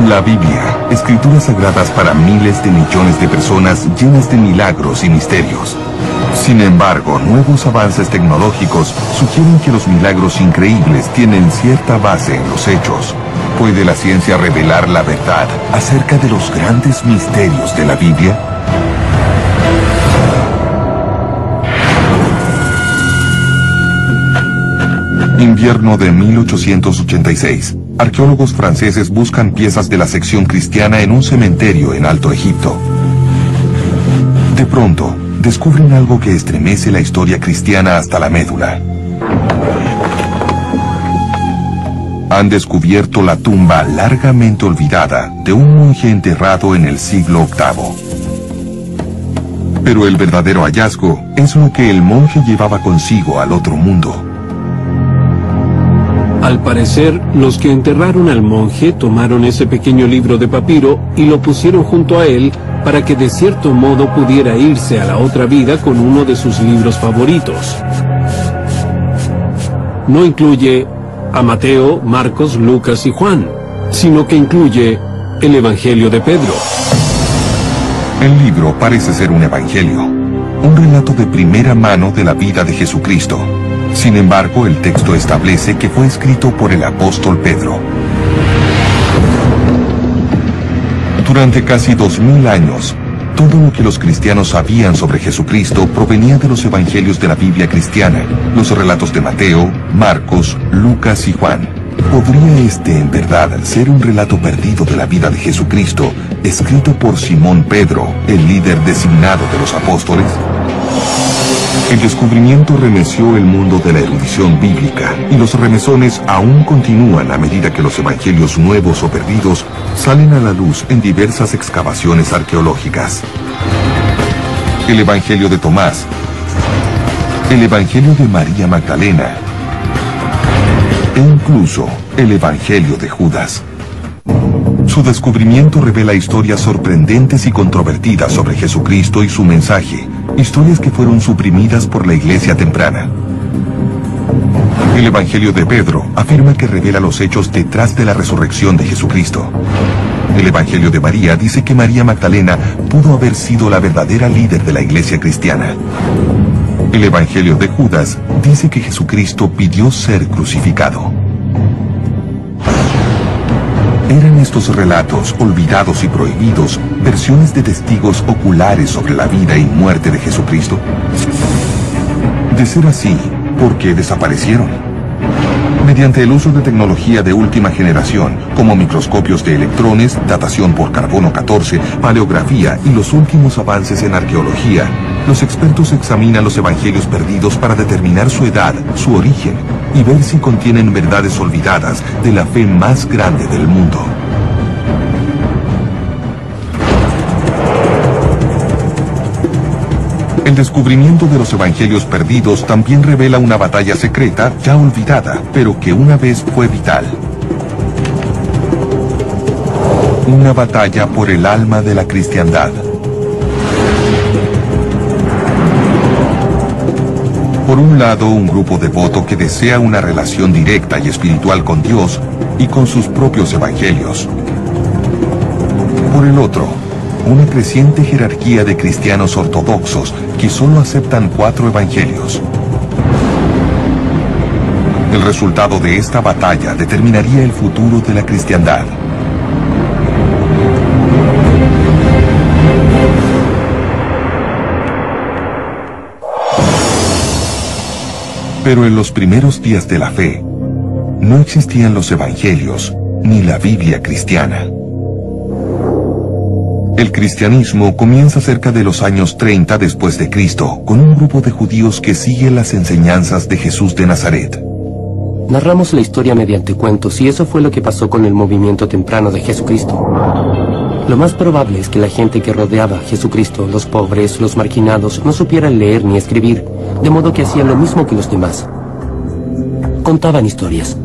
La Biblia, escrituras sagradas para miles de millones de personas llenas de milagros y misterios. Sin embargo, nuevos avances tecnológicos sugieren que los milagros increíbles tienen cierta base en los hechos. ¿Puede la ciencia revelar la verdad acerca de los grandes misterios de la Biblia? Invierno de 1886. Arqueólogos franceses buscan piezas de la sección cristiana en un cementerio en Alto Egipto. De pronto, descubren algo que estremece la historia cristiana hasta la médula. Han descubierto la tumba largamente olvidada de un monje enterrado en el siglo VIII. Pero el verdadero hallazgo es lo que el monje llevaba consigo al otro mundo. Al parecer, los que enterraron al monje tomaron ese pequeño libro de papiro y lo pusieron junto a él para que de cierto modo pudiera irse a la otra vida con uno de sus libros favoritos. No incluye a Mateo, Marcos, Lucas y Juan, sino que incluye el Evangelio de Pedro. El libro parece ser un evangelio, un relato de primera mano de la vida de Jesucristo. Sin embargo, el texto establece que fue escrito por el apóstol Pedro. Durante casi 2000 años, todo lo que los cristianos sabían sobre Jesucristo provenía de los evangelios de la Biblia cristiana, los relatos de Mateo, Marcos, Lucas y Juan. ¿Podría este, en verdad, ser un relato perdido de la vida de Jesucristo, escrito por Simón Pedro, el líder designado de los apóstoles? El descubrimiento remeció el mundo de la erudición bíblica, y los remesones aún continúan a medida que los evangelios nuevos o perdidos salen a la luz en diversas excavaciones arqueológicas. El Evangelio de Tomás, el Evangelio de María Magdalena, e incluso el Evangelio de Judas. Su descubrimiento revela historias sorprendentes y controvertidas sobre Jesucristo y su mensaje, historias que fueron suprimidas por la iglesia temprana. El Evangelio de Pedro afirma que revela los hechos detrás de la resurrección de Jesucristo. El Evangelio de María dice que María Magdalena pudo haber sido la verdadera líder de la iglesia cristiana. El Evangelio de Judas dice que Jesucristo pidió ser crucificado. ¿Eran estos relatos, olvidados y prohibidos, versiones de testigos oculares sobre la vida y muerte de Jesucristo? De ser así, ¿por qué desaparecieron? Mediante el uso de tecnología de última generación, como microscopios de electrones, datación por carbono 14, paleografía y los últimos avances en arqueología, los expertos examinan los evangelios perdidos para determinar su edad, su origen, y ver si contienen verdades olvidadas de la fe más grande del mundo. El descubrimiento de los evangelios perdidos también revela una batalla secreta ya olvidada, pero que una vez fue vital. Una batalla por el alma de la cristiandad. Por un lado, un grupo devoto que desea una relación directa y espiritual con Dios y con sus propios evangelios. Por el otro, una creciente jerarquía de cristianos ortodoxos que solo aceptan 4 evangelios. El resultado de esta batalla determinaría el futuro de la cristiandad. Pero en los primeros días de la fe, no existían los evangelios ni la Biblia cristiana. El cristianismo comienza cerca de los años 30 después de Cristo, con un grupo de judíos que sigue las enseñanzas de Jesús de Nazaret. Narramos la historia mediante cuentos y eso fue lo que pasó con el movimiento temprano de Jesucristo. Lo más probable es que la gente que rodeaba a Jesucristo, los pobres, los marginados, no supieran leer ni escribir, de modo que hacían lo mismo que los demás. Contaban historias.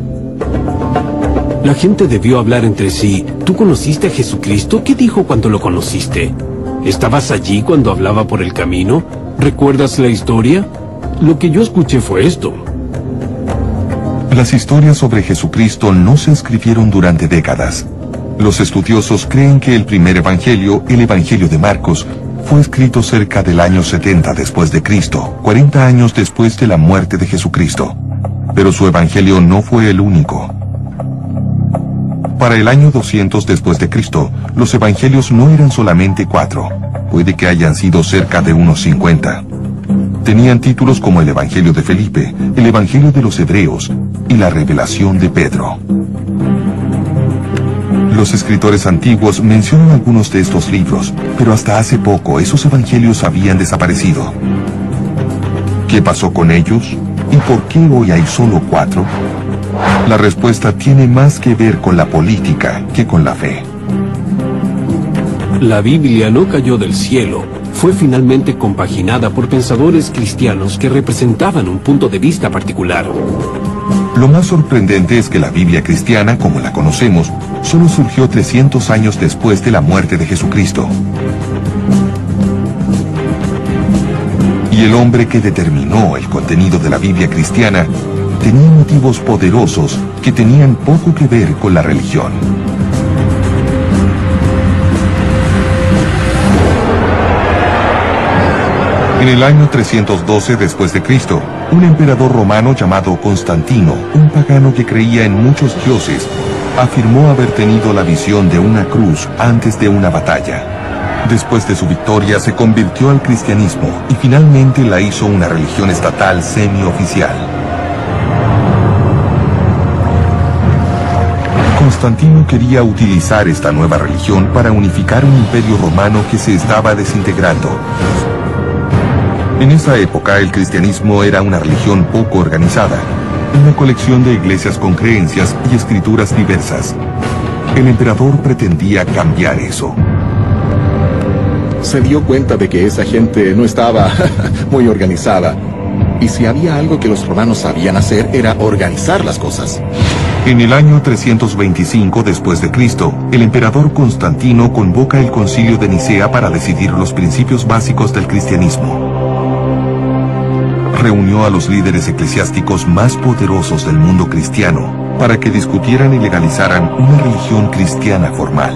La gente debió hablar entre sí. ¿Tú conociste a Jesucristo? ¿Qué dijo cuando lo conociste? ¿Estabas allí cuando hablaba por el camino? ¿Recuerdas la historia? Lo que yo escuché fue esto. Las historias sobre Jesucristo no se escribieron durante décadas. Los estudiosos creen que el primer evangelio, el Evangelio de Marcos, fue escrito cerca del año 70 después de Cristo, 40 años después de la muerte de Jesucristo. Pero su evangelio no fue el único. Para el año 200 después de Cristo, los evangelios no eran solamente 4. Puede que hayan sido cerca de unos 50. Tenían títulos como el Evangelio de Felipe, el Evangelio de los Hebreos y la Revelación de Pedro. Los escritores antiguos mencionan algunos de estos libros, pero hasta hace poco esos evangelios habían desaparecido. ¿Qué pasó con ellos? ¿Y por qué hoy hay solo 4? La respuesta tiene más que ver con la política que con la fe. La Biblia no cayó del cielo. Fue finalmente compaginada por pensadores cristianos que representaban un punto de vista particular. Lo más sorprendente es que la Biblia cristiana, como la conocemos, solo surgió 300 años después de la muerte de Jesucristo. Y el hombre que determinó el contenido de la Biblia cristiana tenía motivos poderosos que tenían poco que ver con la religión. En el año 312 después de Cristo, un emperador romano llamado Constantino, un pagano que creía en muchos dioses, afirmó haber tenido la visión de una cruz antes de una batalla. Después de su victoria se convirtió al cristianismo y finalmente la hizo una religión estatal semioficial. Constantino quería utilizar esta nueva religión para unificar un imperio romano que se estaba desintegrando. En esa época el cristianismo era una religión poco organizada, una colección de iglesias con creencias y escrituras diversas. El emperador pretendía cambiar eso. Se dio cuenta de que esa gente no estaba muy organizada. Y si había algo que los romanos sabían hacer era organizar las cosas. En el año 325 después de Cristo, el emperador Constantino convoca el Concilio de Nicea para decidir los principios básicos del cristianismo. Reunió a los líderes eclesiásticos más poderosos del mundo cristiano para que discutieran y legalizaran una religión cristiana formal.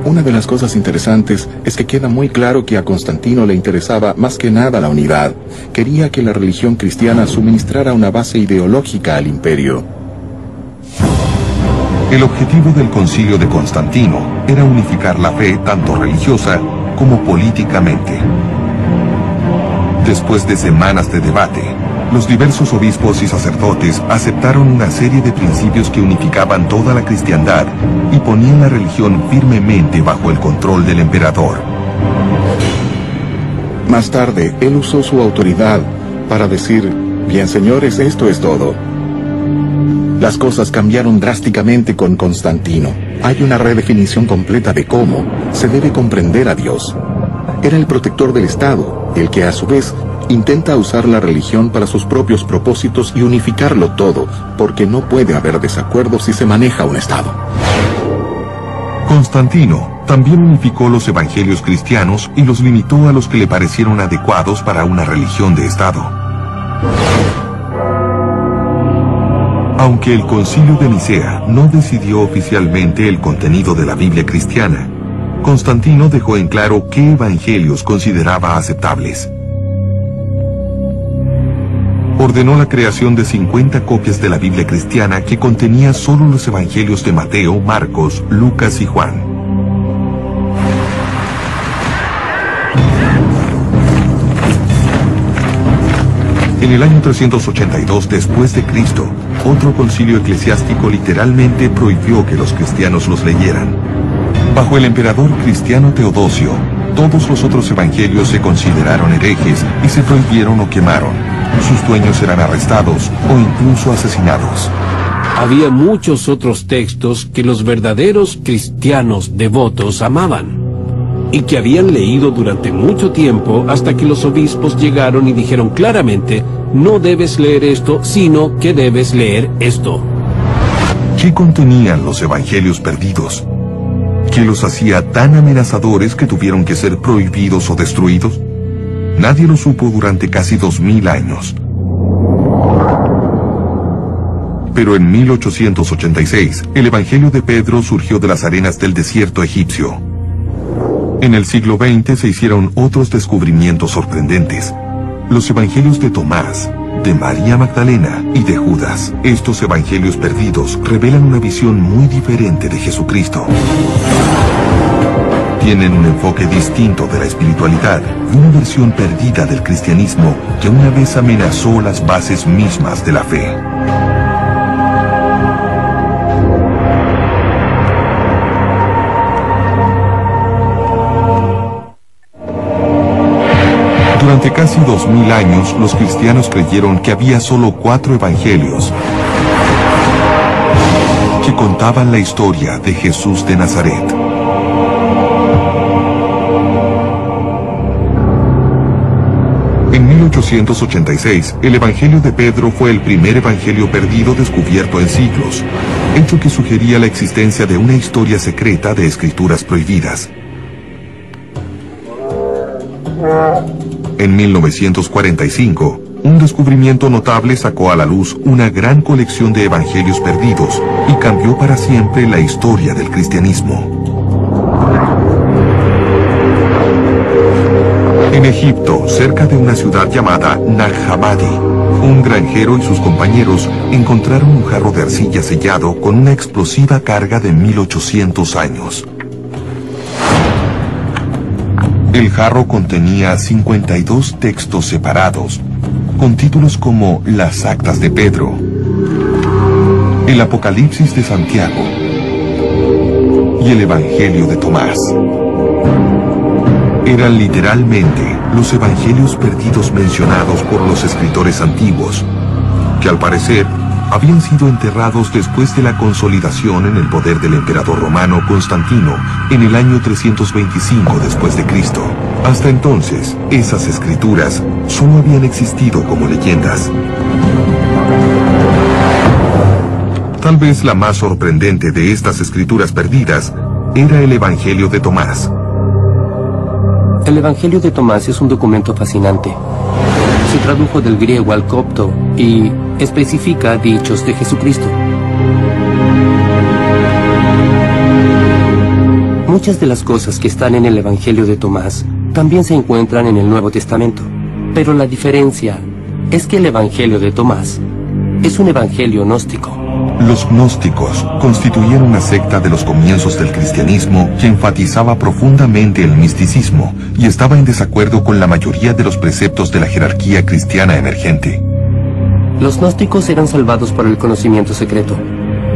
Una de las cosas interesantes es que queda muy claro que a Constantino le interesaba más que nada la unidad. Quería que la religión cristiana suministrara una base ideológica al imperio. El objetivo del Concilio de Constantino era unificar la fe tanto religiosa como políticamente. Después de semanas de debate, los diversos obispos y sacerdotes aceptaron una serie de principios que unificaban toda la cristiandad y ponían la religión firmemente bajo el control del emperador. Más tarde, él usó su autoridad para decir, bien señores, esto es todo. Las cosas cambiaron drásticamente con Constantino. Hay una redefinición completa de cómo se debe comprender a Dios. Era el protector del Estado, el que a su vez intenta usar la religión para sus propios propósitos y unificarlo todo, porque no puede haber desacuerdos si se maneja un Estado. Constantino también unificó los evangelios cristianos y los limitó a los que le parecieron adecuados para una religión de Estado. Aunque el Concilio de Nicea no decidió oficialmente el contenido de la Biblia cristiana, Constantino dejó en claro qué evangelios consideraba aceptables. Ordenó la creación de 50 copias de la Biblia cristiana que contenía solo los evangelios de Mateo, Marcos, Lucas y Juan. En el año 382 después de Cristo, otro concilio eclesiástico literalmente prohibió que los cristianos los leyeran. Bajo el emperador cristiano Teodosio, todos los otros evangelios se consideraron herejes y se prohibieron o quemaron. Sus dueños eran arrestados o incluso asesinados. Había muchos otros textos que los verdaderos cristianos devotos amaban y que habían leído durante mucho tiempo hasta que los obispos llegaron y dijeron claramente, no debes leer esto, sino que debes leer esto. ¿Qué contenían los evangelios perdidos? ¿Qué los hacía tan amenazadores que tuvieron que ser prohibidos o destruidos? Nadie lo supo durante casi 2000 años. Pero en 1886, el Evangelio de Pedro surgió de las arenas del desierto egipcio. En el siglo XX se hicieron otros descubrimientos sorprendentes. Los Evangelios de Tomás, de María Magdalena y de Judas. Estos evangelios perdidos revelan una visión muy diferente de Jesucristo. Tienen un enfoque distinto de la espiritualidad y una versión perdida del cristianismo que una vez amenazó las bases mismas de la fe. Durante casi 2000 años, los cristianos creyeron que había solo 4 evangelios que contaban la historia de Jesús de Nazaret. En 1886, el Evangelio de Pedro fue el primer evangelio perdido descubierto en siglos, hecho que sugería la existencia de una historia secreta de escrituras prohibidas. En 1945, un descubrimiento notable sacó a la luz una gran colección de evangelios perdidos y cambió para siempre la historia del cristianismo. En Egipto, cerca de una ciudad llamada Nag Hammadi, un granjero y sus compañeros encontraron un jarro de arcilla sellado con una explosiva carga de 1800 años. El jarro contenía 52 textos separados, con títulos como las Actas de Pedro, el Apocalipsis de Santiago y el Evangelio de Tomás. Eran literalmente los evangelios perdidos mencionados por los escritores antiguos, que al parecer habían sido enterrados después de la consolidación en el poder del emperador romano Constantino en el año 325 después de Cristo. Hasta entonces, esas escrituras solo habían existido como leyendas. Tal vez la más sorprendente de estas escrituras perdidas era el Evangelio de Tomás. El Evangelio de Tomás es un documento fascinante. Se tradujo del griego al copto y especifica dichos de Jesucristo. Muchas de las cosas que están en el Evangelio de Tomás también se encuentran en el Nuevo Testamento, pero la diferencia es que el Evangelio de Tomás es un evangelio gnóstico. Los gnósticos constituían una secta de los comienzos del cristianismo que enfatizaba profundamente el misticismo y estaba en desacuerdo con la mayoría de los preceptos de la jerarquía cristiana emergente. Los gnósticos eran salvados por el conocimiento secreto.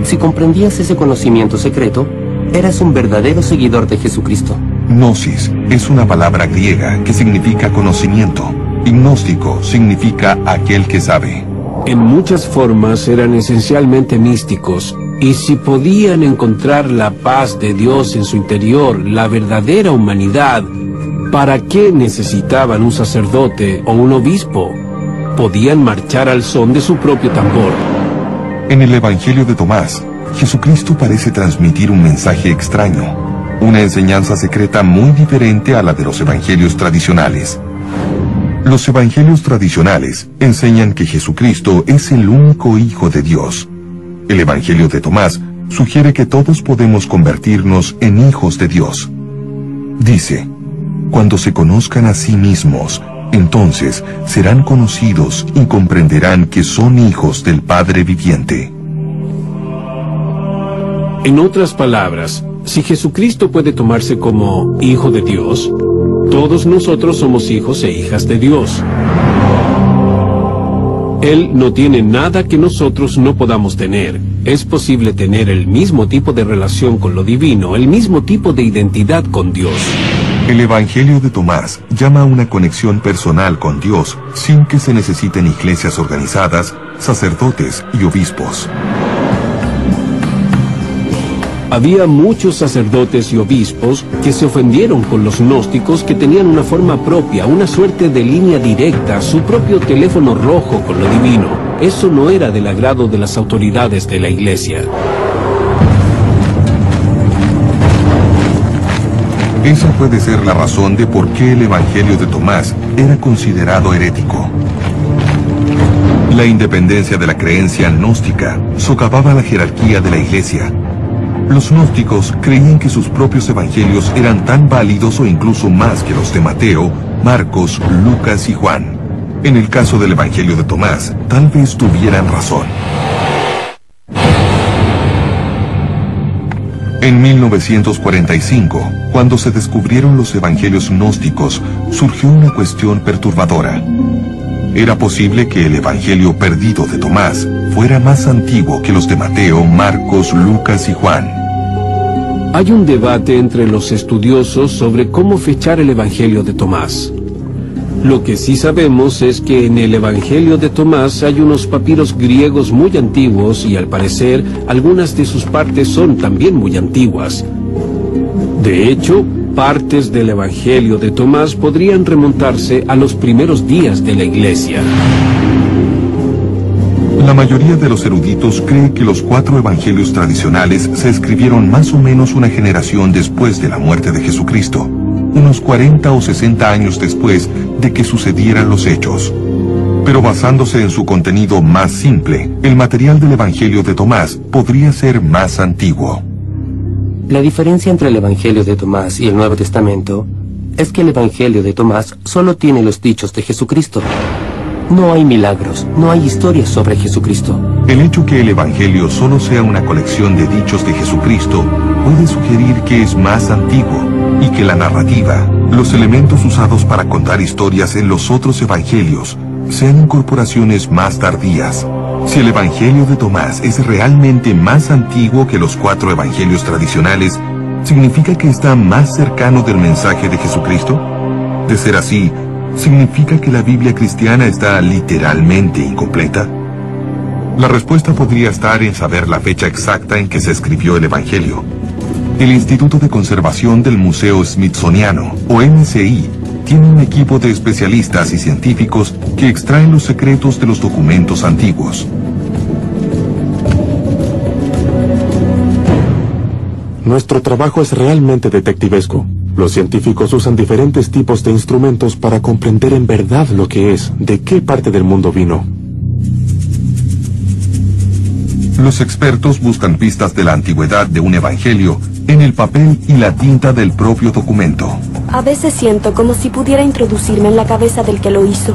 Si comprendías ese conocimiento secreto, eras un verdadero seguidor de Jesucristo. Gnosis es una palabra griega que significa conocimiento, y gnóstico significa aquel que sabe. En muchas formas eran esencialmente místicos, y si podían encontrar la paz de Dios en su interior, la verdadera humanidad, ¿para qué necesitaban un sacerdote o un obispo? Podían marchar al son de su propio tambor. En el Evangelio de Tomás, Jesucristo parece transmitir un mensaje extraño, una enseñanza secreta muy diferente a la de los evangelios tradicionales. Los evangelios tradicionales enseñan que Jesucristo es el único Hijo de Dios. El Evangelio de Tomás sugiere que todos podemos convertirnos en hijos de Dios. Dice, cuando se conozcan a sí mismos, entonces serán conocidos y comprenderán que son hijos del Padre viviente. En otras palabras, si Jesucristo puede tomarse como Hijo de Dios, todos nosotros somos hijos e hijas de Dios. Él no tiene nada que nosotros no podamos tener. Es posible tener el mismo tipo de relación con lo divino, el mismo tipo de identidad con Dios. El Evangelio de Tomás llama a una conexión personal con Dios sin que se necesiten iglesias organizadas, sacerdotes y obispos. Había muchos sacerdotes y obispos que se ofendieron con los gnósticos que tenían una forma propia, una suerte de línea directa, su propio teléfono rojo con lo divino. Eso no era del agrado de las autoridades de la iglesia. Esa puede ser la razón de por qué el Evangelio de Tomás era considerado herético. La independencia de la creencia gnóstica socavaba la jerarquía de la Iglesia. Los gnósticos creían que sus propios evangelios eran tan válidos o incluso más que los de Mateo, Marcos, Lucas y Juan. En el caso del Evangelio de Tomás, tal vez tuvieran razón. En 1945, cuando se descubrieron los evangelios gnósticos, surgió una cuestión perturbadora. ¿Era posible que el evangelio perdido de Tomás fuera más antiguo que los de Mateo, Marcos, Lucas y Juan? Hay un debate entre los estudiosos sobre cómo fechar el evangelio de Tomás. Lo que sí sabemos es que en el Evangelio de Tomás hay unos papiros griegos muy antiguos y al parecer algunas de sus partes son también muy antiguas. De hecho, partes del Evangelio de Tomás podrían remontarse a los primeros días de la Iglesia. La mayoría de los eruditos cree que los 4 evangelios tradicionales se escribieron más o menos una generación después de la muerte de Jesucristo, unos 40 o 60 años después de que sucedieran los hechos. Pero basándose en su contenido más simple, el material del Evangelio de Tomás podría ser más antiguo. La diferencia entre el Evangelio de Tomás y el Nuevo Testamento es que el Evangelio de Tomás solo tiene los dichos de Jesucristo. No hay milagros, no hay historias sobre Jesucristo. El hecho que el Evangelio solo sea una colección de dichos de Jesucristo puede sugerir que es más antiguo y que la narrativa, los elementos usados para contar historias en los otros evangelios, sean incorporaciones más tardías. Si el Evangelio de Tomás es realmente más antiguo que los 4 evangelios tradicionales, ¿significa que está más cercano del mensaje de Jesucristo? De ser así, ¿significa que la Biblia cristiana está literalmente incompleta? La respuesta podría estar en saber la fecha exacta en que se escribió el Evangelio. El Instituto de Conservación del Museo Smithsoniano, o MCI, tiene un equipo de especialistas y científicos que extraen los secretos de los documentos antiguos. Nuestro trabajo es realmente detectivesco. Los científicos usan diferentes tipos de instrumentos para comprender en verdad lo que es, de qué parte del mundo vino. Los expertos buscan pistas de la antigüedad de un evangelio en el papel y la tinta del propio documento. A veces siento como si pudiera introducirme en la cabeza del que lo hizo.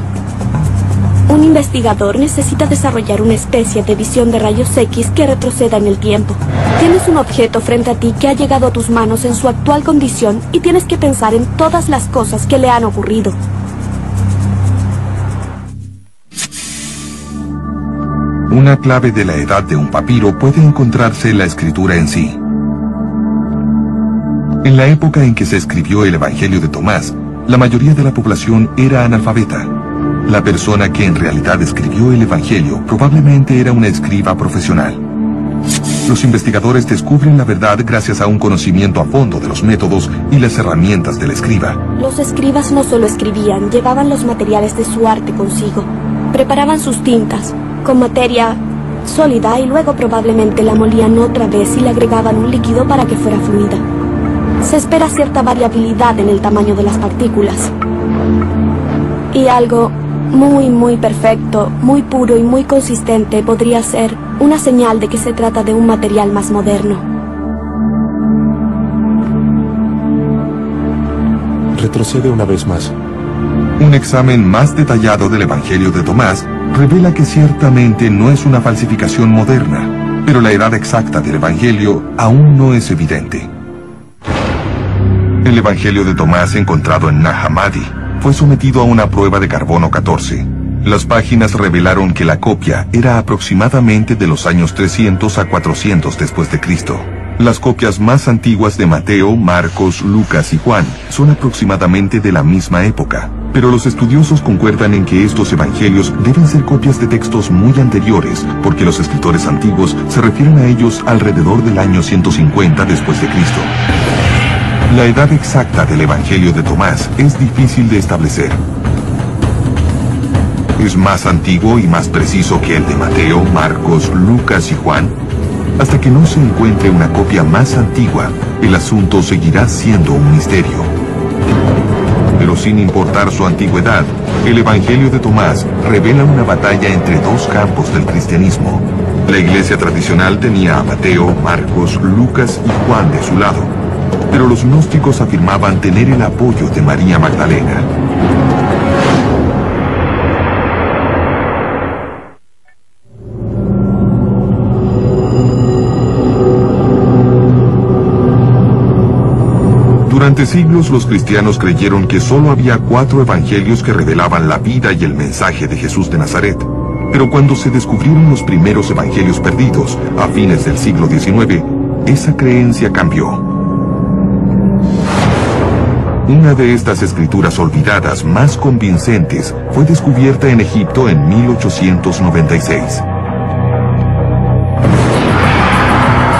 Un investigador necesita desarrollar una especie de visión de rayos X que retroceda en el tiempo. Tienes un objeto frente a ti que ha llegado a tus manos en su actual condición y tienes que pensar en todas las cosas que le han ocurrido. Una clave de la edad de un papiro puede encontrarse en la escritura en sí. En la época en que se escribió el Evangelio de Tomás, la mayoría de la población era analfabeta. La persona que en realidad escribió el Evangelio probablemente era una escriba profesional. Los investigadores descubren la verdad gracias a un conocimiento a fondo de los métodos y las herramientas del escriba. Los escribas no solo escribían, llevaban los materiales de su arte consigo. Preparaban sus tintas con materia sólida y luego probablemente la molían otra vez y le agregaban un líquido para que fuera fluida. Se espera cierta variabilidad en el tamaño de las partículas. Y algo muy perfecto, muy puro y muy consistente podría ser una señal de que se trata de un material más moderno. Retrocede una vez más. Un examen más detallado del Evangelio de Tomás revela que ciertamente no es una falsificación moderna, pero la edad exacta del Evangelio aún no es evidente. El Evangelio de Tomás encontrado en Nag Hammadi fue sometido a una prueba de carbono 14. Las páginas revelaron que la copia era aproximadamente de los años 300 a 400 después de Cristo. Las copias más antiguas de Mateo, Marcos, Lucas y Juan son aproximadamente de la misma época, pero los estudiosos concuerdan en que estos evangelios deben ser copias de textos muy anteriores, porque los escritores antiguos se refieren a ellos alrededor del año 150 después de Cristo. La edad exacta del Evangelio de Tomás es difícil de establecer. ¿Es más antiguo y más preciso que el de Mateo, Marcos, Lucas y Juan? Hasta que no se encuentre una copia más antigua, el asunto seguirá siendo un misterio. Pero sin importar su antigüedad, el Evangelio de Tomás revela una batalla entre dos campos del cristianismo. La iglesia tradicional tenía a Mateo, Marcos, Lucas y Juan de su lado, pero los gnósticos afirmaban tener el apoyo de María Magdalena. Durante siglos los cristianos creyeron que solo había 4 evangelios que revelaban la vida y el mensaje de Jesús de Nazaret. Pero cuando se descubrieron los primeros evangelios perdidos, a fines del siglo XIX, esa creencia cambió. Una de estas escrituras olvidadas más convincentes fue descubierta en Egipto en 1896.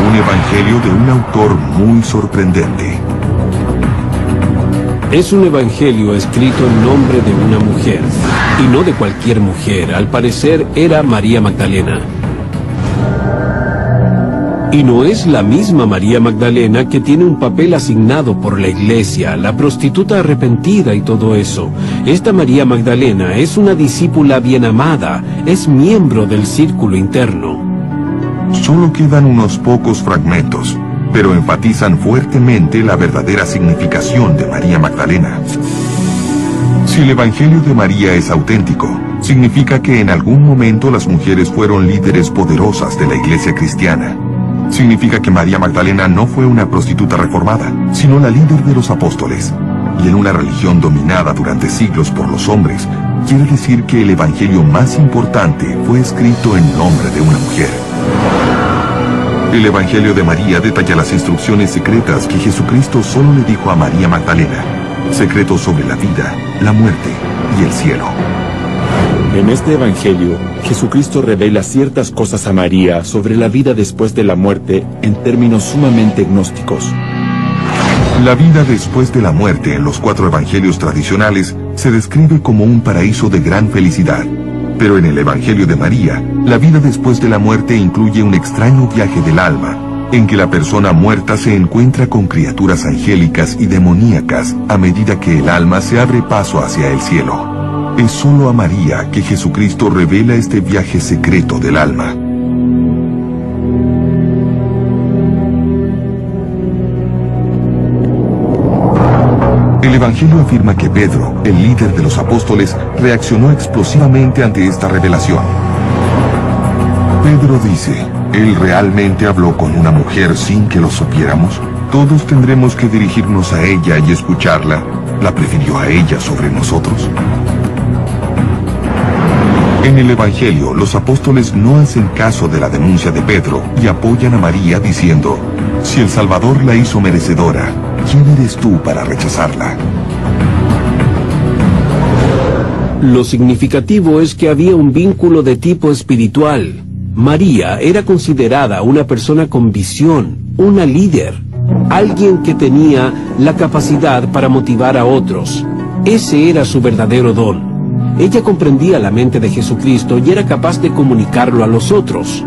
Un evangelio de un autor muy sorprendente. Es un evangelio escrito en nombre de una mujer, y no de cualquier mujer. Al parecer era María Magdalena. Y no es la misma María Magdalena que tiene un papel asignado por la iglesia, la prostituta arrepentida y todo eso. Esta María Magdalena es una discípula bien amada, es miembro del círculo interno. Solo quedan unos pocos fragmentos, pero enfatizan fuertemente la verdadera significación de María Magdalena. Si el Evangelio de María es auténtico, significa que en algún momento las mujeres fueron líderes poderosas de la iglesia cristiana. Significa que María Magdalena no fue una prostituta reformada, sino la líder de los apóstoles. Y en una religión dominada durante siglos por los hombres, quiere decir que el Evangelio más importante fue escrito en nombre de una mujer. El Evangelio de María detalla las instrucciones secretas que Jesucristo solo le dijo a María Magdalena, secretos sobre la vida, la muerte y el cielo. En este Evangelio, Jesucristo revela ciertas cosas a María sobre la vida después de la muerte en términos sumamente gnósticos. La vida después de la muerte en los 4 evangelios tradicionales se describe como un paraíso de gran felicidad. Pero en el Evangelio de María, la vida después de la muerte incluye un extraño viaje del alma, en que la persona muerta se encuentra con criaturas angélicas y demoníacas a medida que el alma se abre paso hacia el cielo. Es solo a María que Jesucristo revela este viaje secreto del alma. El Evangelio afirma que Pedro, el líder de los apóstoles, reaccionó explosivamente ante esta revelación. Pedro dice, ¿él realmente habló con una mujer sin que lo supiéramos? ¿Todos tendremos que dirigirnos a ella y escucharla? ¿La prefirió a ella sobre nosotros? En el Evangelio, los apóstoles no hacen caso de la denuncia de Pedro y apoyan a María diciendo, si el Salvador la hizo merecedora, ¿quién eres tú para rechazarla? Lo significativo es que había un vínculo de tipo espiritual. María era considerada una persona con visión, una líder, alguien que tenía la capacidad para motivar a otros. Ese era su verdadero don. Ella comprendía la mente de Jesucristo y era capaz de comunicarlo a los otros.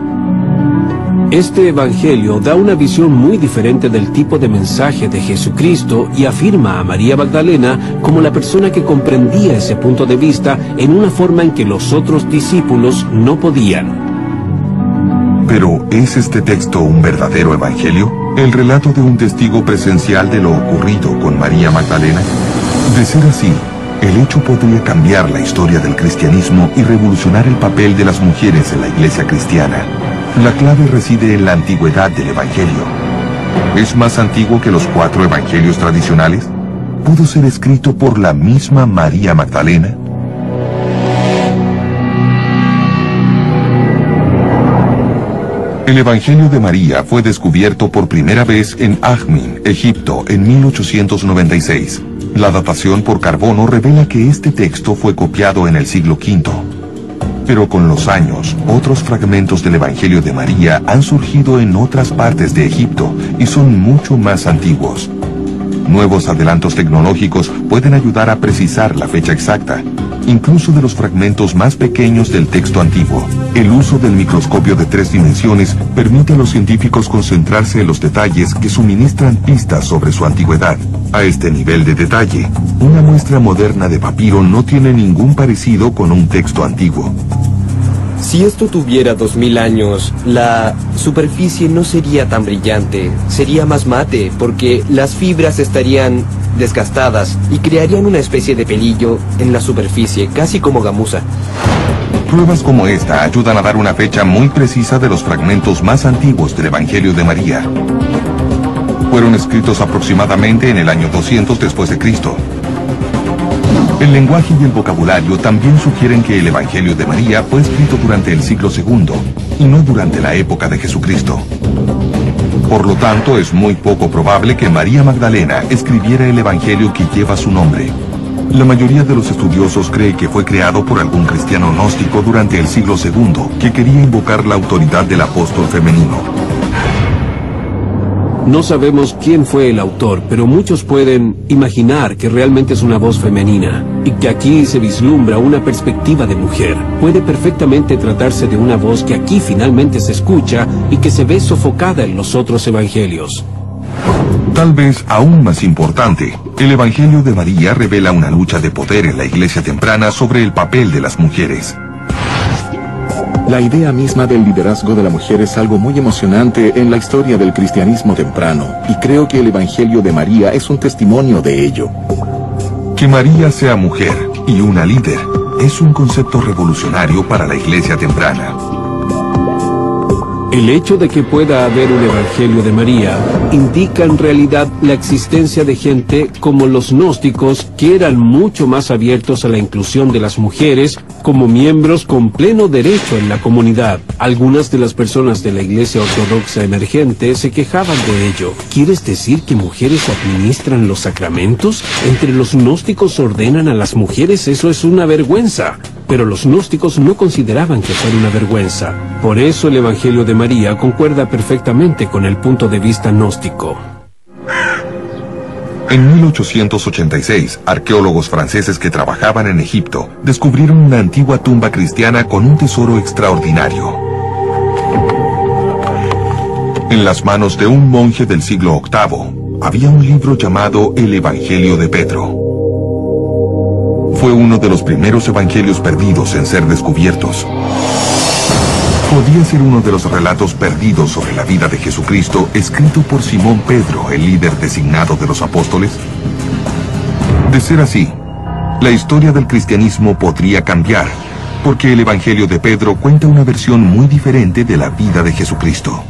Este evangelio da una visión muy diferente del tipo de mensaje de Jesucristo y afirma a María Magdalena como la persona que comprendía ese punto de vista en una forma en que los otros discípulos no podían. Pero, ¿es este texto un verdadero evangelio? ¿El relato de un testigo presencial de lo ocurrido con María Magdalena? De ser así, el hecho podría cambiar la historia del cristianismo y revolucionar el papel de las mujeres en la iglesia cristiana. La clave reside en la antigüedad del Evangelio. ¿Es más antiguo que los 4 evangelios tradicionales? ¿Pudo ser escrito por la misma María Magdalena? El Evangelio de María fue descubierto por primera vez en Ajmin, Egipto, en 1896. La datación por carbono revela que este texto fue copiado en el siglo V. Pero con los años, otros fragmentos del Evangelio de María han surgido en otras partes de Egipto y son mucho más antiguos. Nuevos adelantos tecnológicos pueden ayudar a precisar la fecha exacta, incluso de los fragmentos más pequeños del texto antiguo. El uso del microscopio de 3 dimensiones permite a los científicos concentrarse en los detalles que suministran pistas sobre su antigüedad. A este nivel de detalle, una muestra moderna de papiro no tiene ningún parecido con un texto antiguo. Si esto tuviera 2000 años, la superficie no sería tan brillante, sería más mate, porque las fibras estarían desgastadas y crearían una especie de pelillo en la superficie, casi como gamuza. Pruebas como esta ayudan a dar una fecha muy precisa de los fragmentos más antiguos del Evangelio de María. Fueron escritos aproximadamente en el año 200 después de Cristo. El lenguaje y el vocabulario también sugieren que el Evangelio de María fue escrito durante el siglo II y no durante la época de Jesucristo. Por lo tanto, es muy poco probable que María Magdalena escribiera el Evangelio que lleva su nombre. La mayoría de los estudiosos cree que fue creado por algún cristiano gnóstico durante el siglo II que quería invocar la autoridad del apóstol femenino. No sabemos quién fue el autor, pero muchos pueden imaginar que realmente es una voz femenina y que aquí se vislumbra una perspectiva de mujer. Puede perfectamente tratarse de una voz que aquí finalmente se escucha y que se ve sofocada en los otros evangelios. Tal vez aún más importante, el Evangelio de María revela una lucha de poder en la iglesia temprana sobre el papel de las mujeres. La idea misma del liderazgo de la mujer es algo muy emocionante en la historia del cristianismo temprano, y creo que el Evangelio de María es un testimonio de ello. Que María sea mujer y una líder es un concepto revolucionario para la iglesia temprana. El hecho de que pueda haber un Evangelio de María indica en realidad la existencia de gente como los gnósticos que eran mucho más abiertos a la inclusión de las mujeres como miembros con pleno derecho en la comunidad. Algunas de las personas de la Iglesia Ortodoxa emergente se quejaban de ello. ¿Quieres decir que mujeres administran los sacramentos? ¿Entre los gnósticos ordenan a las mujeres? Eso es una vergüenza. Pero los gnósticos no consideraban que fuera una vergüenza. Por eso el Evangelio de María concuerda perfectamente con el punto de vista gnóstico. En 1886, arqueólogos franceses que trabajaban en Egipto descubrieron una antigua tumba cristiana con un tesoro extraordinario. En las manos de un monje del siglo VIII había un libro llamado El Evangelio de Pedro. Fue uno de los primeros evangelios perdidos en ser descubiertos. ¿Podía ser uno de los relatos perdidos sobre la vida de Jesucristo escrito por Simón Pedro, el líder designado de los apóstoles? De ser así, la historia del cristianismo podría cambiar, porque el Evangelio de Pedro cuenta una versión muy diferente de la vida de Jesucristo.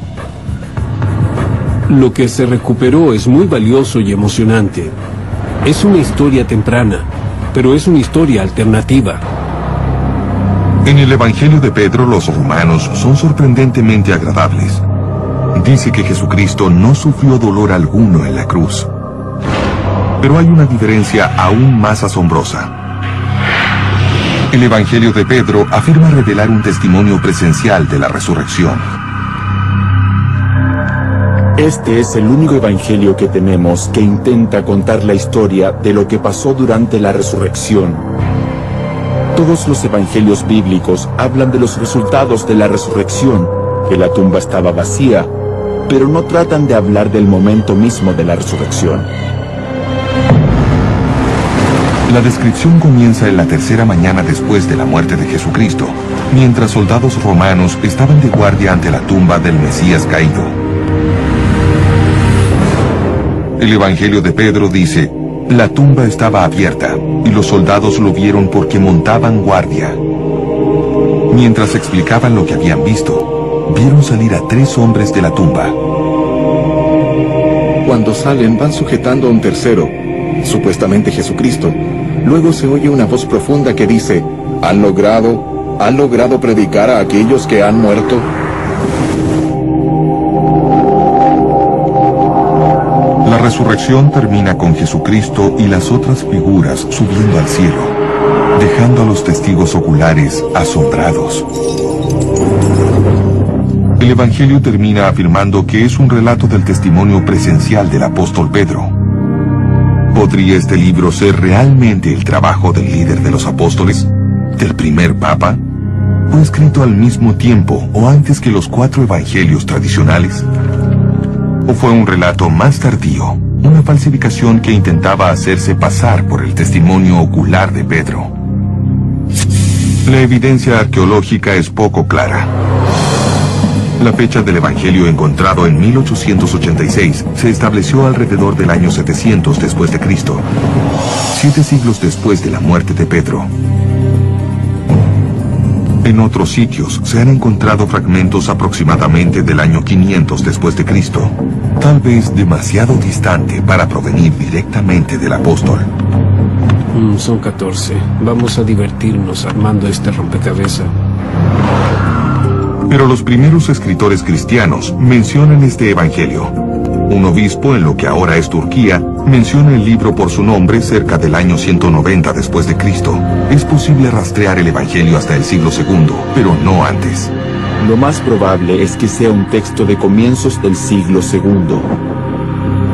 Lo que se recuperó es muy valioso y emocionante. Es una historia temprana, pero es una historia alternativa. En el Evangelio de Pedro los romanos son sorprendentemente agradables. Dice que Jesucristo no sufrió dolor alguno en la cruz. Pero hay una diferencia aún más asombrosa. El Evangelio de Pedro afirma revelar un testimonio presencial de la resurrección. Este es el único evangelio que tenemos que intenta contar la historia de lo que pasó durante la resurrección. Todos los evangelios bíblicos hablan de los resultados de la resurrección, que la tumba estaba vacía, pero no tratan de hablar del momento mismo de la resurrección. La descripción comienza en la tercera mañana después de la muerte de Jesucristo, mientras soldados romanos estaban de guardia ante la tumba del Mesías caído. El Evangelio de Pedro dice: la tumba estaba abierta, y los soldados lo vieron porque montaban guardia. Mientras explicaban lo que habían visto, vieron salir a 3 hombres de la tumba. Cuando salen, van sujetando a un tercero, supuestamente Jesucristo. Luego se oye una voz profunda que dice: ¿Han logrado predicar a aquellos que han muerto? La resurrección termina con Jesucristo y las otras figuras subiendo al cielo, dejando a los testigos oculares asombrados. El Evangelio termina afirmando que es un relato del testimonio presencial del apóstol Pedro. ¿Podría este libro ser realmente el trabajo del líder de los apóstoles? ¿Del primer papa? ¿Fue escrito al mismo tiempo o antes que los 4 evangelios tradicionales? ¿O fue un relato más tardío, una falsificación que intentaba hacerse pasar por el testimonio ocular de Pedro? La evidencia arqueológica es poco clara. La fecha del evangelio encontrado en 1886 se estableció alrededor del año 700 después de Cristo, 7 siglos después de la muerte de Pedro. En otros sitios se han encontrado fragmentos aproximadamente del año 500 después de Cristo, tal vez demasiado distante para provenir directamente del apóstol. Son 14. Vamos a divertirnos armando este rompecabezas. Pero los primeros escritores cristianos mencionan este evangelio. Un obispo en lo que ahora es Turquía menciona el libro por su nombre cerca del año 190 después de Cristo. Es posible rastrear el evangelio hasta el siglo II, pero no antes. Lo más probable es que sea un texto de comienzos del siglo II.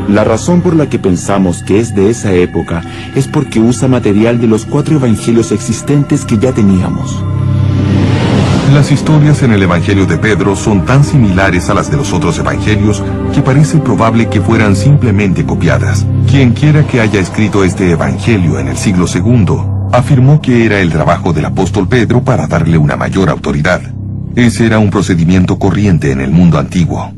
La razón por la que pensamos que es de esa época es porque usa material de los 4 evangelios existentes que ya teníamos. Las historias en el Evangelio de Pedro son tan similares a las de los otros evangelios que parece probable que fueran simplemente copiadas. Quien quiera que haya escrito este evangelio en el siglo II afirmó que era el trabajo del apóstol Pedro para darle una mayor autoridad. Ese era un procedimiento corriente en el mundo antiguo.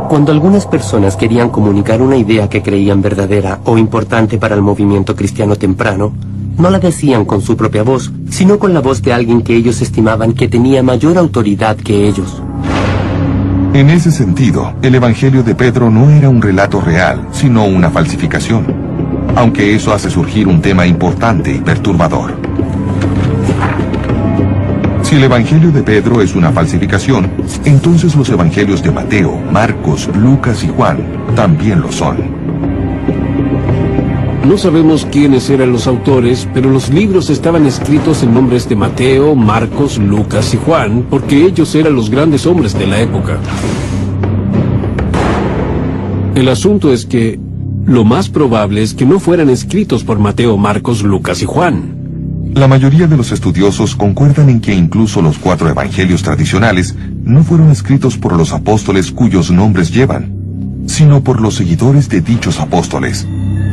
Cuando algunas personas querían comunicar una idea que creían verdadera o importante para el movimiento cristiano temprano, no la decían con su propia voz, sino con la voz de alguien que ellos estimaban que tenía mayor autoridad que ellos. En ese sentido, el Evangelio de Pedro no era un relato real, sino una falsificación, aunque eso hace surgir un tema importante y perturbador. Si el Evangelio de Pedro es una falsificación, entonces los Evangelios de Mateo, Marcos, Lucas y Juan también lo son. No sabemos quiénes eran los autores, pero los libros estaban escritos en nombres de Mateo, Marcos, Lucas y Juan, porque ellos eran los grandes hombres de la época. El asunto es que lo más probable es que no fueran escritos por Mateo, Marcos, Lucas y Juan. La mayoría de los estudiosos concuerdan en que incluso los 4 evangelios tradicionales no fueron escritos por los apóstoles cuyos nombres llevan, sino por los seguidores de dichos apóstoles.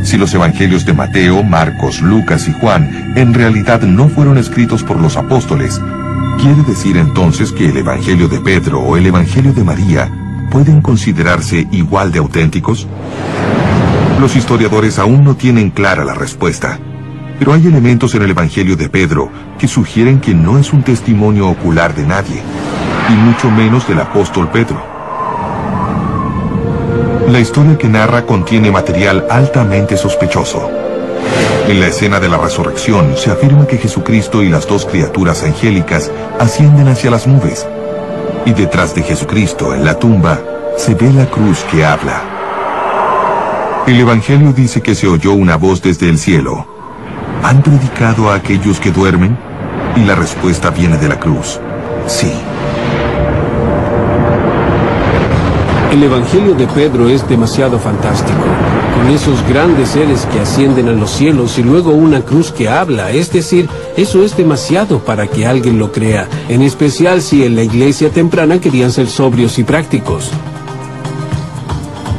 Si los evangelios de Mateo, Marcos, Lucas y Juan en realidad no fueron escritos por los apóstoles, ¿quiere decir entonces que el evangelio de Pedro o el evangelio de María pueden considerarse igual de auténticos? Los historiadores aún no tienen clara la respuesta, pero hay elementos en el evangelio de Pedro que sugieren que no es un testimonio ocular de nadie, y mucho menos del apóstol Pedro. La historia que narra contiene material altamente sospechoso. En la escena de la resurrección se afirma que Jesucristo y las 2 criaturas angélicas ascienden hacia las nubes. Y detrás de Jesucristo, en la tumba, se ve la cruz que habla. El Evangelio dice que se oyó una voz desde el cielo. ¿Han predicado a aquellos que duermen? Y la respuesta viene de la cruz. Sí. El Evangelio de Pedro es demasiado fantástico, con esos grandes seres que ascienden a los cielos y luego una cruz que habla. Es decir, eso es demasiado para que alguien lo crea, en especial si en la iglesia temprana querían ser sobrios y prácticos.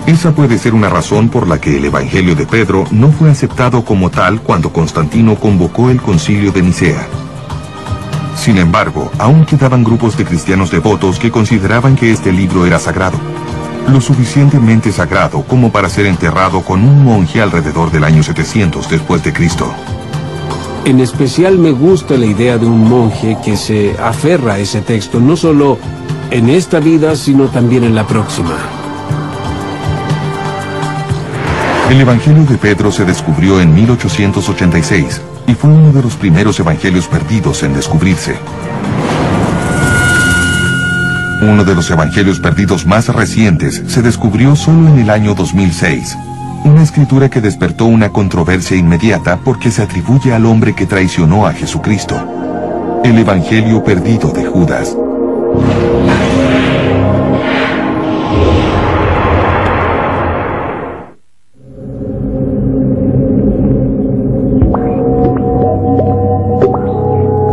Esa puede ser una razón por la que el Evangelio de Pedro no fue aceptado como tal cuando Constantino convocó el Concilio de Nicea. Sin embargo, aún quedaban grupos de cristianos devotos que consideraban que este libro era sagrado. Lo suficientemente sagrado como para ser enterrado con un monje alrededor del año 700 después de Cristo. En especial me gusta la idea de un monje que se aferra a ese texto, no solo en esta vida, sino también en la próxima. El Evangelio de Pedro se descubrió en 1886 y fue uno de los primeros evangelios perdidos en descubrirse. Uno de los evangelios perdidos más recientes se descubrió solo en el año 2006. Una escritura que despertó una controversia inmediata porque se atribuye al hombre que traicionó a Jesucristo. El Evangelio perdido de Judas.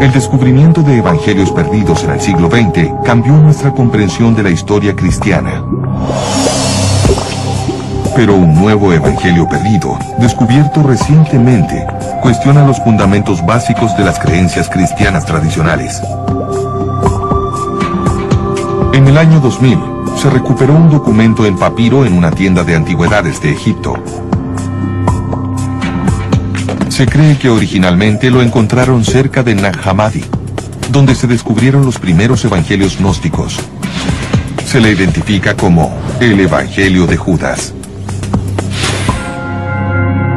El descubrimiento de evangelios perdidos en el siglo XX cambió nuestra comprensión de la historia cristiana. Pero un nuevo evangelio perdido, descubierto recientemente, cuestiona los fundamentos básicos de las creencias cristianas tradicionales. En el año 2000, se recuperó un documento en papiro en una tienda de antigüedades de Egipto. Se cree que originalmente lo encontraron cerca de Nag Hammadi, donde se descubrieron los primeros evangelios gnósticos. Se le identifica como el Evangelio de Judas.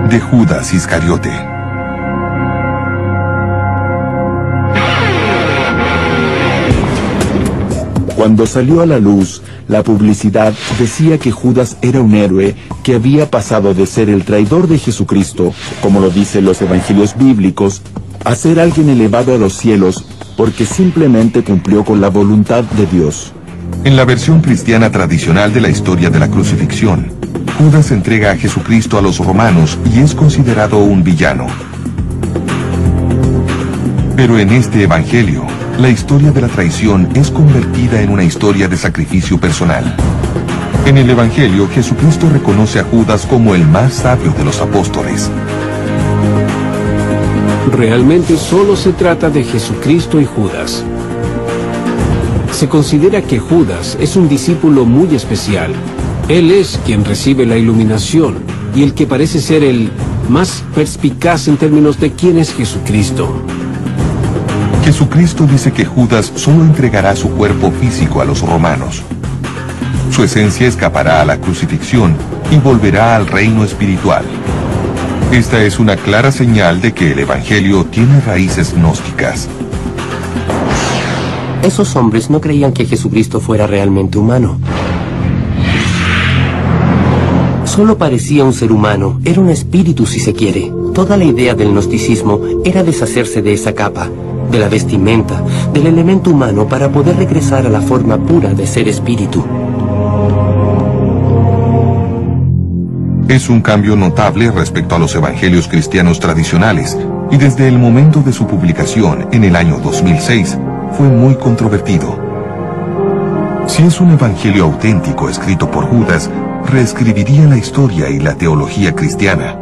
De Judas Iscariote. Cuando salió a la luz, la publicidad decía que Judas era un héroe que había pasado de ser el traidor de Jesucristo, como lo dicen los evangelios bíblicos, a ser alguien elevado a los cielos porque simplemente cumplió con la voluntad de Dios. En la versión cristiana tradicional de la historia de la crucifixión, Judas entrega a Jesucristo a los romanos y es considerado un villano. Pero en este evangelio, la historia de la traición es convertida en una historia de sacrificio personal. En el evangelio, Jesucristo reconoce a Judas como el más sabio de los apóstoles. Realmente solo se trata de Jesucristo y Judas. Se considera que Judas es un discípulo muy especial. Él es quien recibe la iluminación y el que parece ser el más perspicaz en términos de quién es Jesucristo. Jesucristo dice que Judas solo entregará su cuerpo físico a los romanos. Su esencia escapará a la crucifixión y volverá al reino espiritual. Esta es una clara señal de que el evangelio tiene raíces gnósticas. Esos hombres no creían que Jesucristo fuera realmente humano. Solo parecía un ser humano, era un espíritu si se quiere. Toda la idea del gnosticismo era deshacerse de esa capa, de la vestimenta, del elemento humano para poder regresar a la forma pura de ser espíritu. Es un cambio notable respecto a los evangelios cristianos tradicionales, y desde el momento de su publicación en el año 2006, fue muy controvertido. Si es un evangelio auténtico escrito por Judas, reescribiría la historia y la teología cristiana.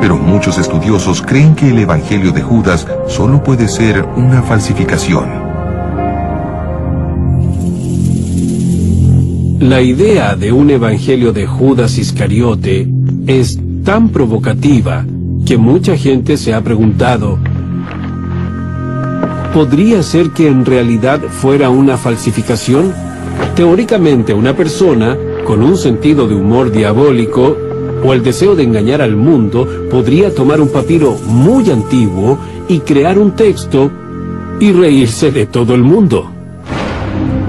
Pero muchos estudiosos creen que el evangelio de Judas solo puede ser una falsificación. La idea de un evangelio de Judas Iscariote es tan provocativa que mucha gente se ha preguntado, ¿podría ser que en realidad fuera una falsificación? Teóricamente, una persona con un sentido de humor diabólico o el deseo de engañar al mundo podría tomar un papiro muy antiguo y crear un texto y reírse de todo el mundo.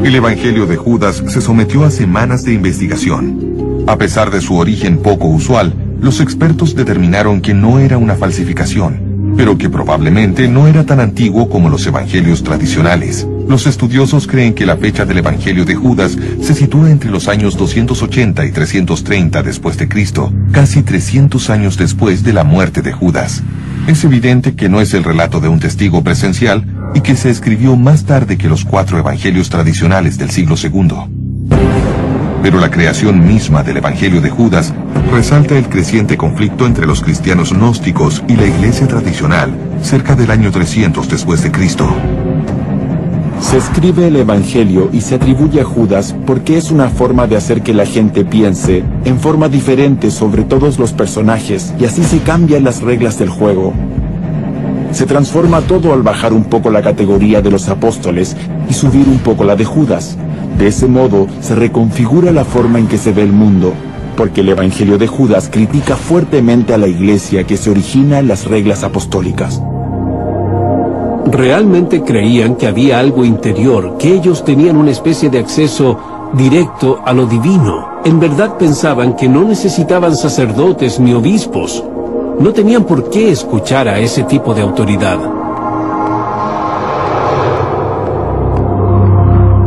El evangelio de Judas se sometió a semanas de investigación. A pesar de su origen poco usual, los expertos determinaron que no era una falsificación, pero que probablemente no era tan antiguo como los evangelios tradicionales. Los estudiosos creen que la fecha del evangelio de Judas se sitúa entre los años 280 y 330 después de Cristo, casi 300 años después de la muerte de Judas. Es evidente que no es el relato de un testigo presencial y que se escribió más tarde que los 4 evangelios tradicionales del siglo II. Pero la creación misma del evangelio de Judas resalta el creciente conflicto entre los cristianos gnósticos y la iglesia tradicional cerca del año 300 después de Cristo. Se escribe el evangelio y se atribuye a Judas porque es una forma de hacer que la gente piense en forma diferente sobre todos los personajes y así se cambian las reglas del juego. Se transforma todo al bajar un poco la categoría de los apóstoles y subir un poco la de Judas. De ese modo se reconfigura la forma en que se ve el mundo, porque el evangelio de Judas critica fuertemente a la iglesia que se origina en las reglas apostólicas. Realmente creían que había algo interior, que ellos tenían una especie de acceso directo a lo divino. En verdad pensaban que no necesitaban sacerdotes ni obispos. No tenían por qué escuchar a ese tipo de autoridad.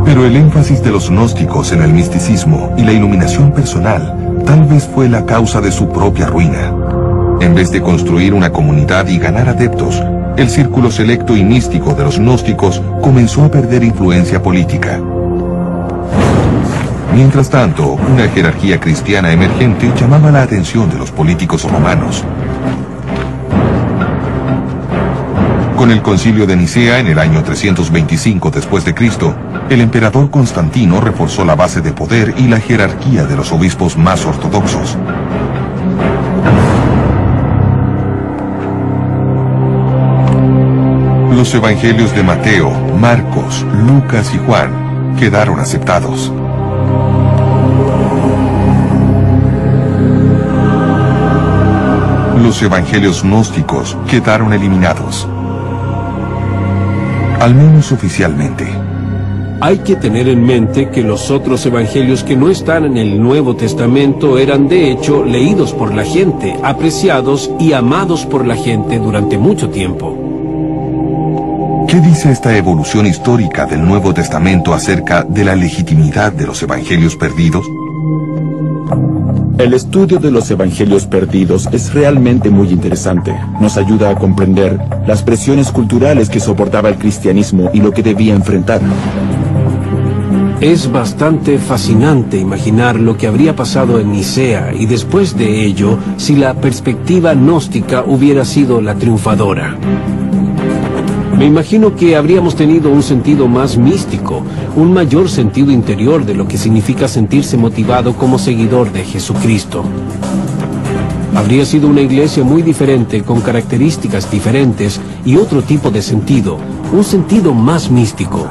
Pero el énfasis de los gnósticos en el misticismo y la iluminación personal tal vez fue la causa de su propia ruina. En vez de construir una comunidad y ganar adeptos, el círculo selecto y místico de los gnósticos comenzó a perder influencia política. Mientras tanto, una jerarquía cristiana emergente llamaba la atención de los políticos romanos. Con el Concilio de Nicea en el año 325 después de Cristo, el emperador Constantino reforzó la base de poder y la jerarquía de los obispos más ortodoxos. Los evangelios de Mateo, Marcos, Lucas y Juan quedaron aceptados. Los evangelios gnósticos quedaron eliminados. Al menos oficialmente. Hay que tener en mente que los otros evangelios que no están en el Nuevo Testamento eran de hecho leídos por la gente, apreciados y amados por la gente durante mucho tiempo. ¿Qué dice esta evolución histórica del Nuevo Testamento acerca de la legitimidad de los evangelios perdidos? El estudio de los evangelios perdidos es realmente muy interesante. Nos ayuda a comprender las presiones culturales que soportaba el cristianismo y lo que debía enfrentar. Es bastante fascinante imaginar lo que habría pasado en Nicea y después de ello si la perspectiva gnóstica hubiera sido la triunfadora. Me imagino que habríamos tenido un sentido más místico, un mayor sentido interior de lo que significa sentirse motivado como seguidor de Jesucristo. Habría sido una iglesia muy diferente, con características diferentes y otro tipo de sentido, un sentido más místico.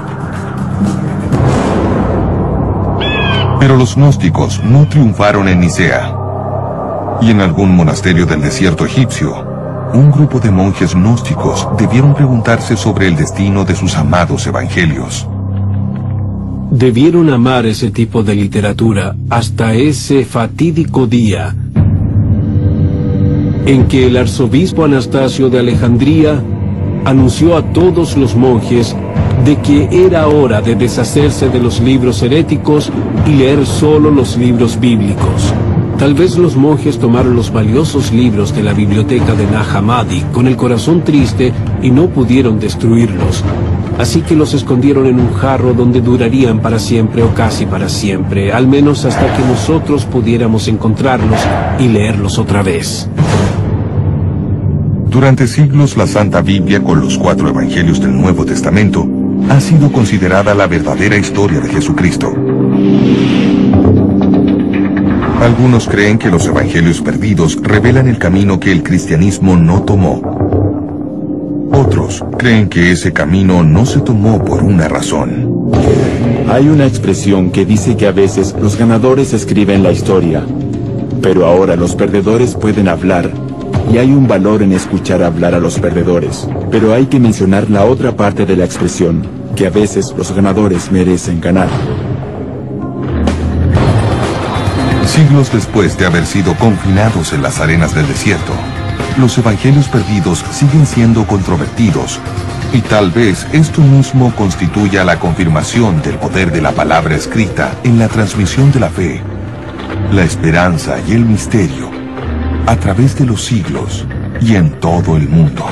Pero los gnósticos no triunfaron en Nicea. Y en algún monasterio del desierto egipcio, un grupo de monjes gnósticos debieron preguntarse sobre el destino de sus amados evangelios. Debieron amar ese tipo de literatura hasta ese fatídico día en que el arzobispo Anastasio de Alejandría anunció a todos los monjes de que era hora de deshacerse de los libros heréticos y leer solo los libros bíblicos. Tal vez los monjes tomaron los valiosos libros de la biblioteca de Nag Hammadi con el corazón triste y no pudieron destruirlos. Así que los escondieron en un jarro donde durarían para siempre o casi para siempre, al menos hasta que nosotros pudiéramos encontrarlos y leerlos otra vez. Durante siglos la Santa Biblia, con los 4 evangelios del Nuevo Testamento, ha sido considerada la verdadera historia de Jesucristo. Algunos creen que los evangelios perdidos revelan el camino que el cristianismo no tomó. Otros creen que ese camino no se tomó por una razón. Hay una expresión que dice que a veces los ganadores escriben la historia, pero ahora los perdedores pueden hablar, y hay un valor en escuchar hablar a los perdedores. Pero hay que mencionar la otra parte de la expresión, que a veces los ganadores merecen ganar. Siglos después de haber sido confinados en las arenas del desierto, los evangelios perdidos siguen siendo controvertidos, y tal vez esto mismo constituya la confirmación del poder de la palabra escrita en la transmisión de la fe, la esperanza y el misterio, a través de los siglos y en todo el mundo.